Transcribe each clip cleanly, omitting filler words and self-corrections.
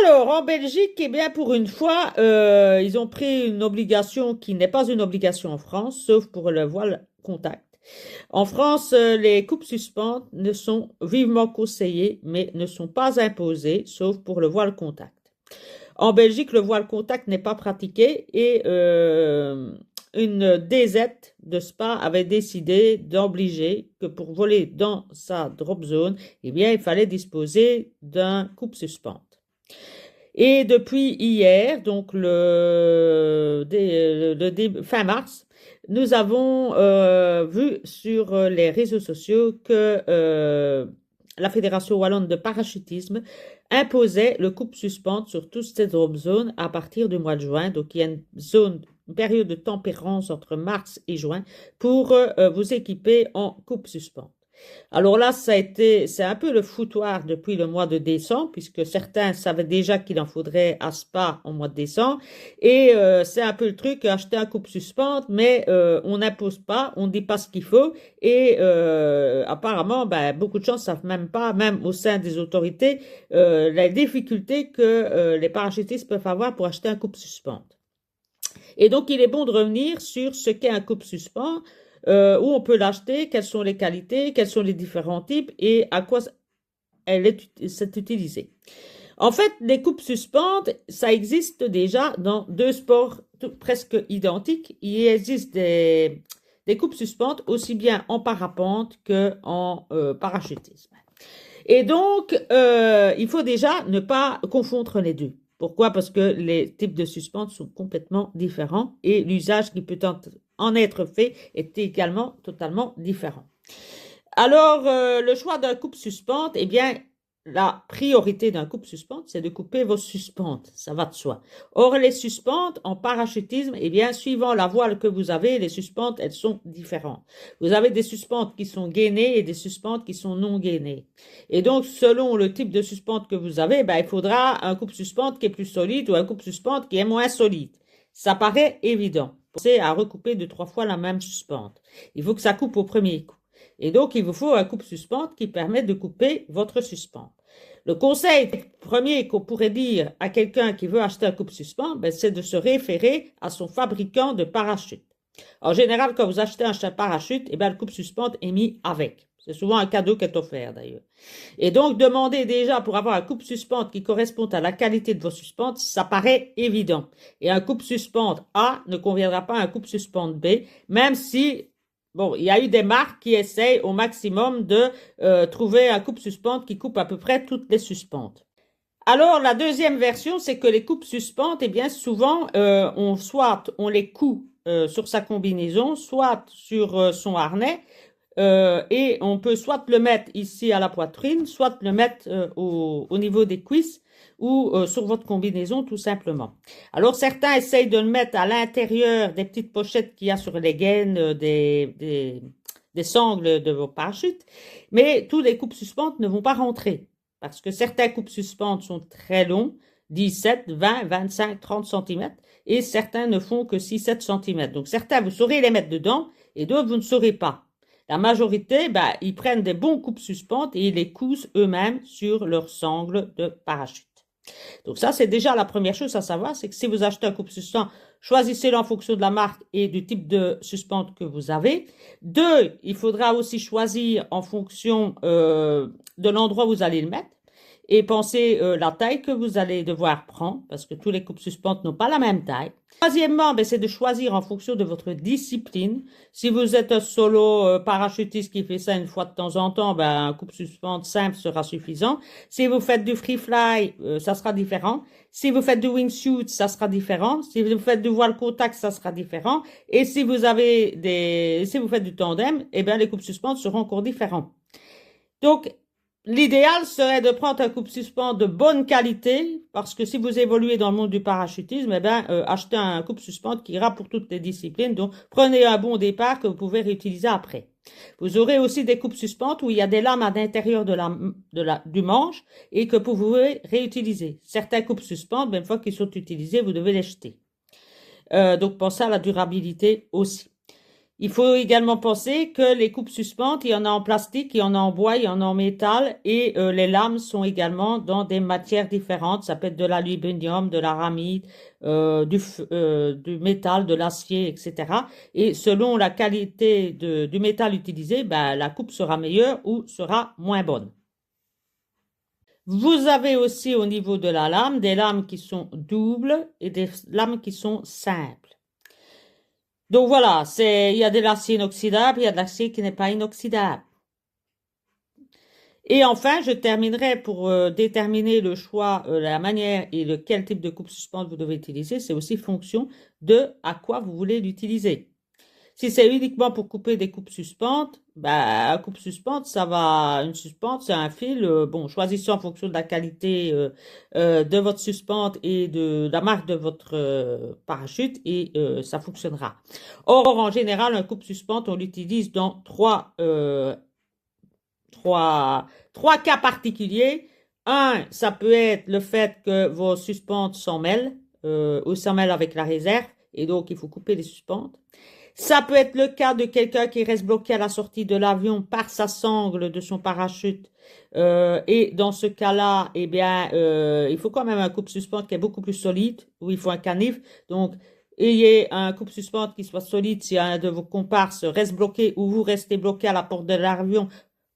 Alors, en Belgique, eh bien, pour une fois, ils ont pris une obligation qui n'est pas une obligation en France, sauf pour le voile contact. En France, les coupes suspendantes ne sont vivement conseillées, mais ne sont pas imposées, sauf pour le voile contact. En Belgique, le voile contact n'est pas pratiqué et une DZ de Spa avait décidé d'obliger que pour voler dans sa drop zone, eh bien, il fallait disposer d'un coupe suspente. Et depuis hier, donc fin mars, nous avons vu sur les réseaux sociaux que la Fédération wallonne de parachutisme imposait le coupe-suspente sur toutes ces drop zones à partir du mois de juin. Donc il y a une période de tempérance entre mars et juin pour vous équiper en coupe-suspente. Alors là, c'est un peu le foutoir depuis le mois de décembre, puisque certains savaient déjà qu'il en faudrait à Spa au mois de décembre. Et c'est un peu le truc, acheter un coupe suspente, mais on n'impose pas, on ne dit pas ce qu'il faut. Et apparemment, ben, beaucoup de gens ne savent même pas, même au sein des autorités, la difficulté que les parachutistes peuvent avoir pour acheter un coupe suspente. Et donc, il est bon de revenir sur ce qu'est un coupe suspens, où on peut l'acheter, quelles sont les qualités, quels sont les différents types et à quoi c'est utilisé. En fait, les coupes suspendantes, ça existe déjà dans deux sports presque identiques. Il existe des coupes suspendantes aussi bien en parapente qu'en parachutisme. Et donc, il faut déjà ne pas confondre les deux. Pourquoi? Parce que les types de suspentes sont complètement différents et l'usage qui peut en être fait est également totalement différent. Alors, le choix d'un coupe suspente, eh bien, la priorité d'un coupe suspente, c'est de couper vos suspentes. Ça va de soi. Or, les suspentes en parachutisme, eh bien, suivant la voile que vous avez, les suspentes, elles sont différentes. Vous avez des suspentes qui sont gainées et des suspentes qui sont non gainées. Et donc, selon le type de suspente que vous avez, ben, il faudra un coupe suspente qui est plus solide ou un coupe suspente qui est moins solide. Ça paraît évident. Pensez à recouper 2-3 fois la même suspente. Il faut que ça coupe au premier coup. Et donc, il vous faut un coupe suspente qui permet de couper votre suspente. Le conseil premier qu'on pourrait dire à quelqu'un qui veut acheter un coupe suspente, ben, c'est de se référer à son fabricant de parachute. En général, quand vous achetez un parachute, eh ben, le coupe suspente est mis avec. C'est souvent un cadeau qui est offert d'ailleurs. Et donc, demander déjà pour avoir un coupe suspente qui correspond à la qualité de vos suspentes, ça paraît évident. Et un coupe suspente A ne conviendra pas à un coupe suspente B, même si bon, il y a eu des marques qui essayent au maximum de trouver un coupe suspente qui coupe à peu près toutes les suspentes. Alors, la deuxième version, c'est que les coupes suspentes, eh bien, souvent, on les coud sur sa combinaison, soit sur son harnais, et on peut soit le mettre ici à la poitrine, soit le mettre au niveau des cuisses ou sur votre combinaison tout simplement. Alors certains essayent de le mettre à l'intérieur des petites pochettes qu'il y a sur les gaines des sangles de vos parachutes, mais tous les coupes suspentes ne vont pas rentrer parce que certains coupes suspentes sont très longs, 17, 20, 25, 30 cm, et certains ne font que 6-7 cm. Donc certains, vous saurez les mettre dedans, et d'autres, vous ne saurez pas. La majorité, ben, ils prennent des bons coupes suspentes et ils les cousent eux-mêmes sur leur sangle de parachute. Donc ça, c'est déjà la première chose à savoir, c'est que si vous achetez un coupe suspens, choisissez-le en fonction de la marque et du type de suspente que vous avez. Deux, il faudra aussi choisir en fonction de l'endroit où vous allez le mettre et pensez la taille que vous allez devoir prendre, parce que tous les coupes suspentes n'ont pas la même taille. Troisièmement, ben, c'est de choisir en fonction de votre discipline. Si vous êtes un solo parachutiste qui fait ça une fois de temps en temps, ben, un coupe suspente simple sera suffisant. Si vous faites du free fly, ça sera différent. Si vous faites du wingsuit, ça sera différent. Si vous faites du voile contact, ça sera différent. Et si vous faites du tandem, eh ben, les coupes suspentes seront encore différents. Donc, l'idéal serait de prendre un coupe suspens de bonne qualité, parce que si vous évoluez dans le monde du parachutisme, eh ben, achetez un coupe suspens qui ira pour toutes les disciplines. Donc, prenez un bon départ que vous pouvez réutiliser après. Vous aurez aussi des coupes suspentes où il y a des lames à l'intérieur du manche et que vous pouvez réutiliser. Certains coupes suspens, une fois qu'ils sont utilisés, vous devez les jeter. Donc, pensez à la durabilité aussi. Il faut également penser que les coupes suspendantes, il y en a en plastique, il y en a en bois, il y en a en métal et les lames sont également dans des matières différentes. Ça peut être de l'aluminium, de l'aramide, du métal, de l'acier, etc. Et selon la qualité du métal utilisé, ben, la coupe sera meilleure ou sera moins bonne. Vous avez aussi au niveau de la lame des lames qui sont doubles et des lames qui sont simples. Donc voilà, il y a de l'acier inoxydable, il y a de l'acier qui n'est pas inoxydable. Et enfin, je terminerai pour déterminer le choix, la manière et quel type de coupe suspente vous devez utiliser. C'est aussi fonction de à quoi vous voulez l'utiliser. Si c'est uniquement pour couper des coupes suspentes, bah, une coupe suspente, une suspente, c'est un fil. Bon, choisissez en fonction de la qualité de votre suspente et de la marque de votre parachute et ça fonctionnera. Or, en général, un coupe suspente, on l'utilise dans trois cas particuliers. Un, ça peut être le fait que vos suspentes s'en mêlent ou s'en mêlent avec la réserve et donc il faut couper les suspentes. Ça peut être le cas de quelqu'un qui reste bloqué à la sortie de l'avion par sa sangle de son parachute. Et dans ce cas-là, eh bien, il faut quand même un coupe-suspente qui est beaucoup plus solide, où il faut un canif. Donc, ayez un coupe-suspente qui soit solide si un de vos comparses reste bloqué ou vous restez bloqué à la porte de l'avion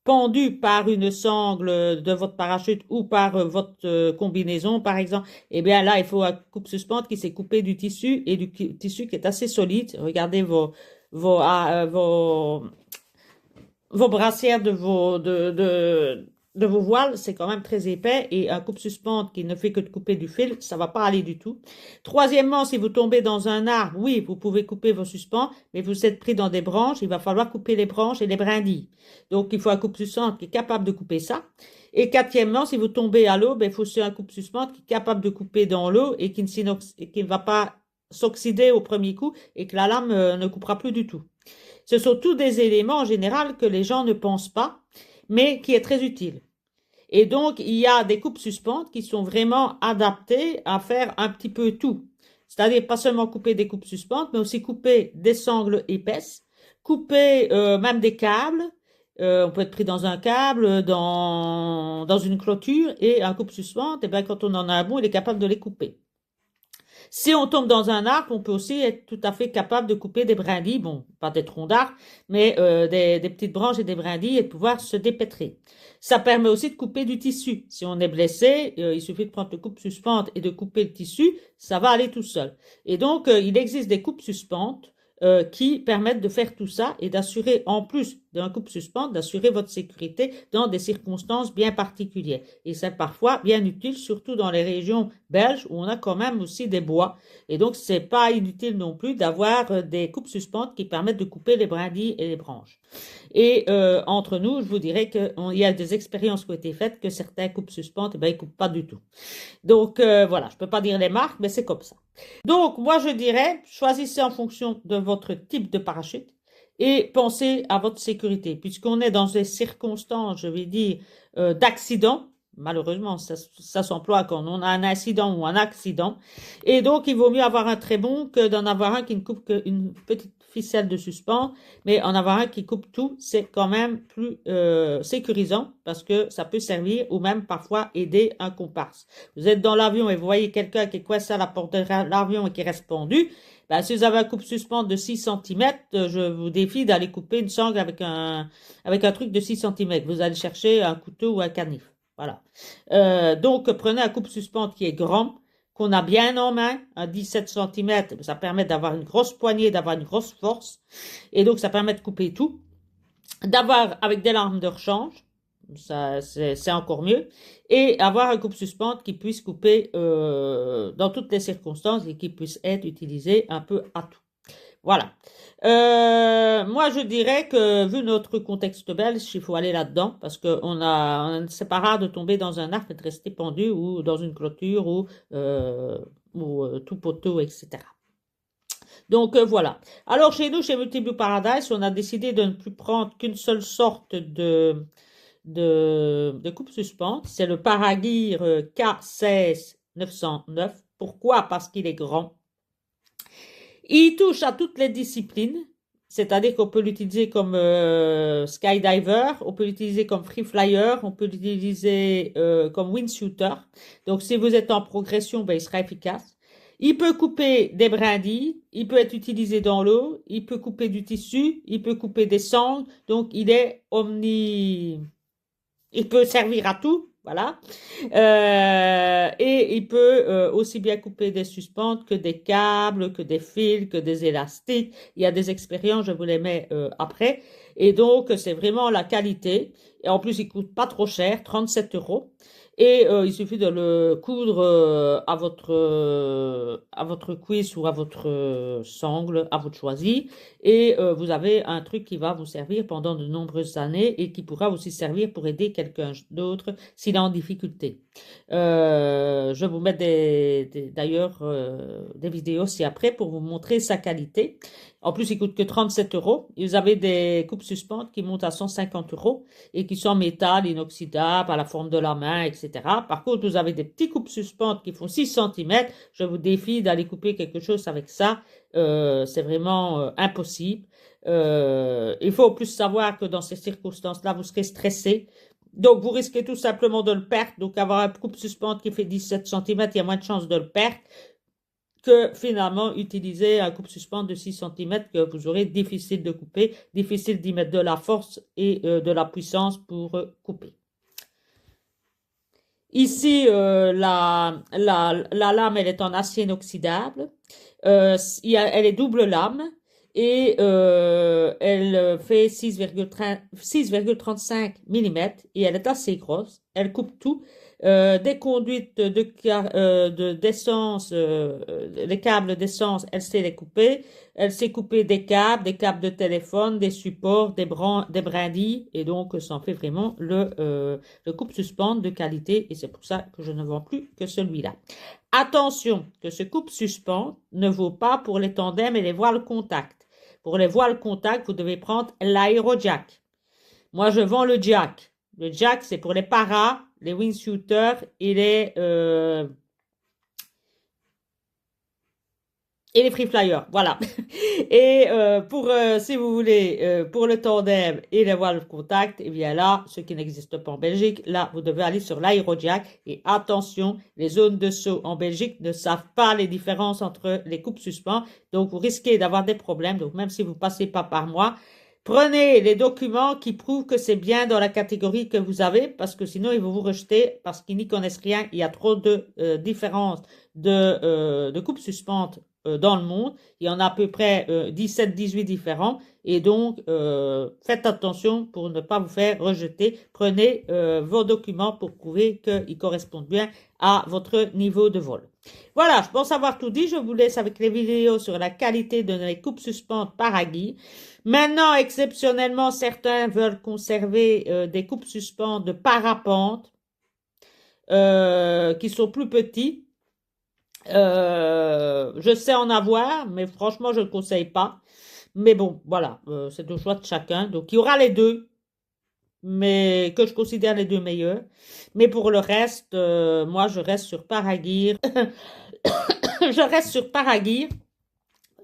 pendu par une sangle de votre parachute ou par votre combinaison, par exemple, eh bien là, il faut un coupe-suspente qui s'est coupé du tissu et du tissu qui est assez solide. Regardez vos brassières de vos voiles, c'est quand même très épais et un coupe-suspente qui ne fait que de couper du fil, ça va pas aller du tout. Troisièmement, si vous tombez dans un arbre, oui, vous pouvez couper vos suspens, mais vous êtes pris dans des branches, il va falloir couper les branches et les brindilles. Donc, il faut un coupe-suspente qui est capable de couper ça. Et quatrièmement, si vous tombez à l'eau, ben, il faut aussi un coupe-suspente qui est capable de couper dans l'eau et qui ne va pas s'oxyder au premier coup et que la lame ne coupera plus du tout. Ce sont tous des éléments en général que les gens ne pensent pas, mais qui est très utile. Et donc, il y a des coupes suspentes qui sont vraiment adaptées à faire un petit peu tout. C'est-à-dire pas seulement couper des coupes suspentes, mais aussi couper des sangles épaisses, couper même des câbles. On peut être pris dans un câble, dans une clôture, et un coupe suspente, et bien, quand on en a un bout, il est capable de les couper. Si on tombe dans un arbre, on peut aussi être tout à fait capable de couper des brindilles, bon, pas des troncs d'arbres, mais des petites branches et des brindilles et de pouvoir se dépêtrer. Ça permet aussi de couper du tissu. Si on est blessé, il suffit de prendre le coupe-suspente et de couper le tissu, ça va aller tout seul. Et donc, il existe des coupes suspentes qui permettent de faire tout ça et d'assurer, en plus d'un coupe-suspente, d'assurer votre sécurité dans des circonstances bien particulières. Et c'est parfois bien utile, surtout dans les régions belges où on a quand même aussi des bois. Et donc, c'est pas inutile non plus d'avoir des coupes suspentes qui permettent de couper les brindilles et les branches. Et entre nous, je vous dirais qu'il y a des expériences qui ont été faites que certains coupes suspentes, eh ben, ils coupent pas du tout. Donc voilà, je peux pas dire les marques, mais c'est comme ça. Donc moi je dirais, choisissez en fonction de votre type de parachute et pensez à votre sécurité, puisqu'on est dans des circonstances, je vais dire, d'accident. Malheureusement, ça s'emploie quand on a un incident ou un accident. Et donc, il vaut mieux avoir un très bon que d'en avoir un qui ne coupe qu'une petite ficelle de suspens. Mais en avoir un qui coupe tout, c'est quand même plus sécurisant parce que ça peut servir ou même parfois aider un comparse. Vous êtes dans l'avion et vous voyez quelqu'un qui est coincé à la porte de l'avion et qui reste pendu. Ben, si vous avez un coupe-suspens de 6 cm, je vous défie d'aller couper une sangle avec un truc de 6 cm. Vous allez chercher un couteau ou un canif. Voilà. Donc, prenez un coupe-suspens qui est grand, qu'on a bien en main, un 17 cm. Ça permet d'avoir une grosse poignée, d'avoir une grosse force. Et donc, ça permet de couper tout. D'avoir avec des lames de rechange. Ça, c'est encore mieux. Et avoir un coupe-suspente qui puisse couper dans toutes les circonstances et qui puisse être utilisé un peu à tout. Voilà. Moi, je dirais que vu notre contexte belge, il faut aller là-dedans parce que c'est pas rare de tomber dans un arbre et de rester pendu ou dans une clôture ou tout poteau, etc. Donc voilà. Alors chez nous, chez Multiblue Paradise, on a décidé de ne plus prendre qu'une seule sorte de coupe suspente. C'est le Paragear K16 909. Pourquoi? Parce qu'il est grand. Il touche à toutes les disciplines. c'est-à-dire qu'on peut l'utiliser comme skydiver, on peut l'utiliser comme free flyer, on peut l'utiliser comme windshooter. Donc, si vous êtes en progression, ben, il sera efficace. Il peut couper des brindilles, il peut être utilisé dans l'eau, il peut couper du tissu, il peut couper des sangles, donc il est il peut servir à tout, voilà. Et il peut aussi bien couper des suspentes que des câbles, que des fils, que des élastiques. Il y a des expériences, je vous les mets après. Et donc, c'est vraiment la qualité. Et en plus, il coûte pas trop cher, 37 euros. Et il suffit de le coudre à votre cuisse ou à votre sangle, à votre choisi. Et vous avez un truc qui va vous servir pendant de nombreuses années et qui pourra aussi servir pour aider quelqu'un d'autre s'il est en difficulté. Je vais vous mettre d'ailleurs des vidéos ci-après pour vous montrer sa qualité. En plus, il coûte que 37 euros. Et vous avez des coupes suspenses qui montent à 150 euros et qui sont en métal inoxydable, à la forme de la main, etc. Par contre, vous avez des petits coupes suspenses qui font 6 cm. Je vous défie d'aller couper quelque chose avec ça. C'est vraiment impossible. Il faut en plus savoir que dans ces circonstances-là, vous serez stressé. Donc, vous risquez tout simplement de le perdre. Donc, avoir un coupe suspente qui fait 17 cm, il y a moins de chances de le perdre que finalement utiliser un coupe suspente de 6 cm que vous aurez difficile de couper, difficile d'y mettre de la force et de la puissance pour couper. Ici, la lame, elle est en acier inoxydable. Elle est double lame et elle fait 6,35 mm et elle est assez grosse. Elle coupe tout. Des conduites d'essence, les câbles d'essence, elle sait les couper. Elle sait couper des câbles de téléphone, des supports, des brindilles et donc ça en fait vraiment le coupe-suspendre de qualité et c'est pour ça que je ne vends plus que celui-là. Attention que ce coupe-suspend ne vaut pas pour les tandems et les voiles contact. Pour les voiles contact, vous devez prendre l'aérojack. Moi, je vends le jack. Le jack, c'est pour les paras, les windshooters et les free flyers. Voilà. Et si vous voulez, pour le tandem et les voiles contact, eh bien là, ce qui n'existe pas en Belgique, là, vous devez aller sur l'aérojack. Et attention, les zones de saut en Belgique ne savent pas les différences entre les coupes suspens. Donc, vous risquez d'avoir des problèmes. Donc, même si vous passez pas par moi, prenez les documents qui prouvent que c'est bien dans la catégorie que vous avez, parce que sinon, ils vont vous rejeter parce qu'ils n'y connaissent rien. Il y a trop de différences de coupes suspenses dans le monde. Il y en a à peu près 17, 18 différents. Et donc, faites attention pour ne pas vous faire rejeter. Prenez vos documents pour prouver qu'ils correspondent bien à votre niveau de vol. Voilà, je pense avoir tout dit. Je vous laisse avec les vidéos sur la qualité de les coupes suspenses par Agui. Maintenant, exceptionnellement, certains veulent conserver des coupes suspenses de parapente qui sont plus petits. Je sais en avoir, mais franchement, je ne le conseille pas. Mais bon, voilà, c'est au choix de chacun. Donc, il y aura les deux, mais que je considère les deux meilleurs. Mais pour le reste, moi, je reste sur Paragear. Je reste sur Paragear,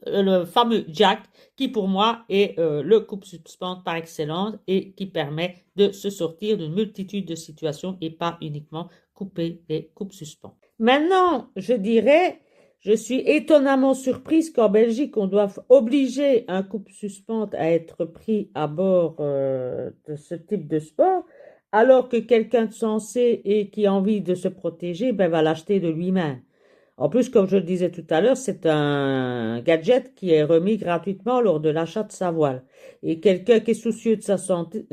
le fameux jack, qui pour moi est le coupe-suspens par excellence et qui permet de se sortir d'une multitude de situations et pas uniquement couper les coupes-suspens. Maintenant, je dirais, je suis étonnamment surprise qu'en Belgique, on doive obliger un coupe-suspens à être pris à bord de ce type de sport, alors que quelqu'un de sensé et qui a envie de se protéger, ben, va l'acheter de lui-même. En plus, comme je le disais tout à l'heure, c'est un gadget qui est remis gratuitement lors de l'achat de sa voile. Et quelqu'un qui est soucieux de sa santé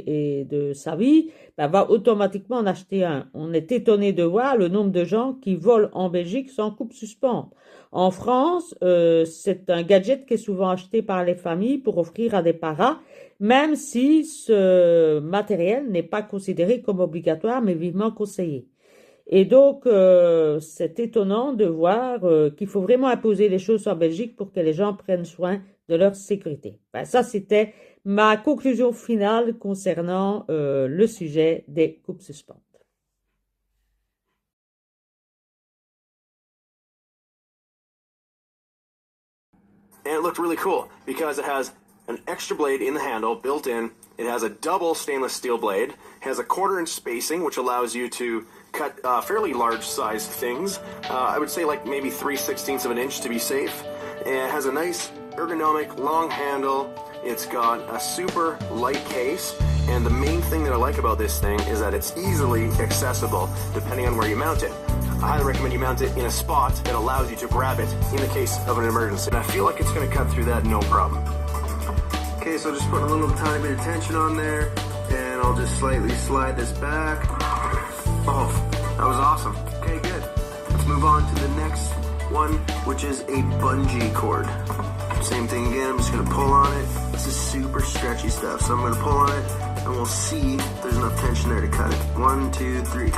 et de sa vie, ben, va automatiquement en acheter un. On est étonné de voir le nombre de gens qui volent en Belgique sans coupe-suspens. En France, c'est un gadget qui est souvent acheté par les familles pour offrir à des paras, même si ce matériel n'est pas considéré comme obligatoire, mais vivement conseillé. Et donc, c'est étonnant de voir qu'il faut vraiment imposer les choses en Belgique pour que les gens prennent soin de leur sécurité. Ben, ça, c'était ma conclusion finale concernant le sujet des coupes suspenses. And it looked really cool because it has an extra blade in the handle built in. It has a double stainless steel blade. It has a 1/4 inch spacing, which allows you to cut fairly large sized things. I would say like maybe 3/16 of an inch to be safe. And it has a nice ergonomic long handle. It's got a super light case. And the main thing that I like about this thing is that it's easily accessible depending on where you mount it. I highly recommend you mount it in a spot that allows you to grab it in the case of an emergency. And I feel like it's going to cut through that no problem. Okay, so just putting a little tiny bit of tension on there, and I'll just slightly slide this back. Oh, that was awesome. Okay, good. Let's move on to the next one, which is a bungee cord. Same thing again, I'm just going to pull on it. This is super stretchy stuff, so I'm going to pull on it, and we'll see if there's enough tension there to cut it. 1, 2, 3.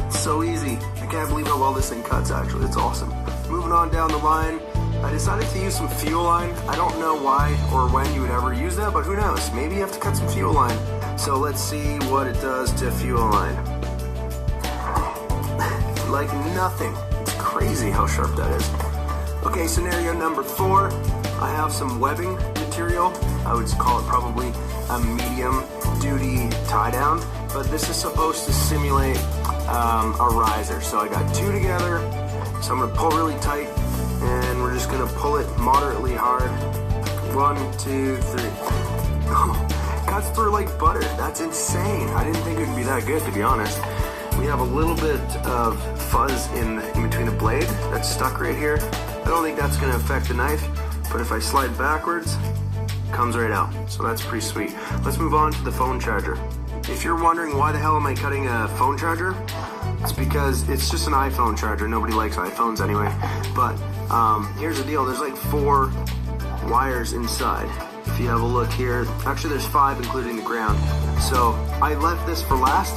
So easy. I can't believe how well this thing cuts, actually. It's awesome. Moving on down the line, I decided to use some fuel line. I don't know why or when you would ever use that, but who knows? Maybe you have to cut some fuel line. So let's see what it does to fuel line. Like nothing. It's crazy how sharp that is. Okay, scenario number 4. I have some webbing material. I would call it probably a medium duty tie down, but this is supposed to simulate a riser. So I got 2 together, so I'm going to pull really tight, and we're just going to pull it moderately hard. 1, 2, 3. Cuts through like butter. That's insane. I didn't think it would be that good, to be honest. We have a little bit of fuzz in between the blade that's stuck right here. I don't think that's going to affect the knife, but if I slide backwards, it comes right out. So that's pretty sweet. Let's move on to the phone charger. If you're wondering why the hell am I cutting a phone charger, it's because it's just an iPhone charger. Nobody likes iPhones anyway. But here's the deal. There's like 4 wires inside. If you have a look here, actually there's 5 including the ground. So I left this for last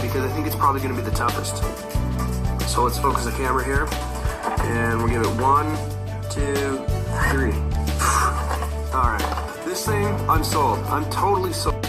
because I think it's probably going to be the toughest. So let's focus the camera here, and we'll give it 1, 2, 3. All right, this thing, I'm sold. I'm totally sold.